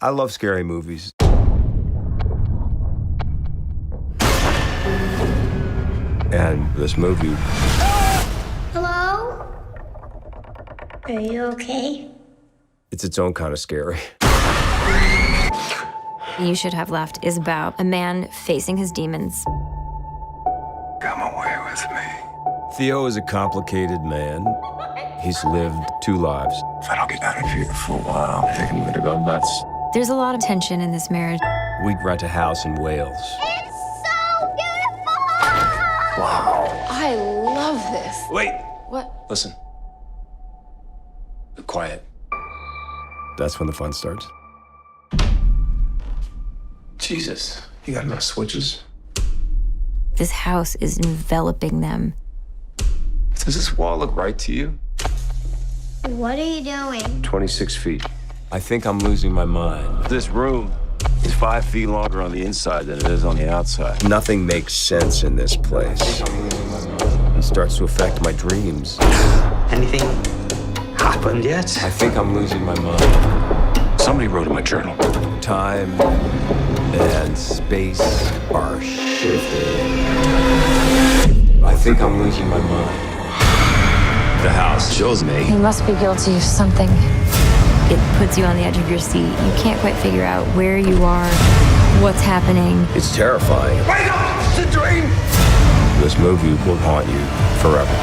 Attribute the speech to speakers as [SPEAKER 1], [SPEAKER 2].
[SPEAKER 1] I love scary movies. And this movie...
[SPEAKER 2] Hello? Are you okay?
[SPEAKER 1] It's its own kind of scary.
[SPEAKER 3] You Should Have Left is about a man facing his demons.
[SPEAKER 4] Come away with me.
[SPEAKER 1] Theo is a complicated man. He's lived 2 lives.
[SPEAKER 4] If I don't get out of here for a while, I think I'm gonna go nuts.
[SPEAKER 3] There's a lot of tension in this marriage.
[SPEAKER 1] We'd rent a house in Wales.
[SPEAKER 2] It's so beautiful!
[SPEAKER 4] Wow.
[SPEAKER 5] I love this.
[SPEAKER 4] Wait.
[SPEAKER 5] What?
[SPEAKER 4] Listen. Be quiet.
[SPEAKER 1] That's when the fun starts.
[SPEAKER 4] Jesus. You got enough switches?
[SPEAKER 3] This house is enveloping them.
[SPEAKER 4] Does this wall look right to you?
[SPEAKER 2] What are you doing?
[SPEAKER 1] 26 feet. I think I'm losing my mind.
[SPEAKER 4] This room is 5 feet longer on the inside than it is on the outside.
[SPEAKER 1] Nothing makes sense in this place. It starts to affect my dreams.
[SPEAKER 6] Anything happened yet?
[SPEAKER 1] I think I'm losing my mind.
[SPEAKER 4] Somebody wrote in my journal.
[SPEAKER 1] Time and space are shifting. I think I'm losing my mind.
[SPEAKER 4] The house shows me.
[SPEAKER 3] He must be guilty of something. It puts you on the edge of your seat. You can't quite figure out where you are, what's happening.
[SPEAKER 1] It's terrifying.
[SPEAKER 4] Wake up! It's a dream!
[SPEAKER 1] This movie will haunt you forever.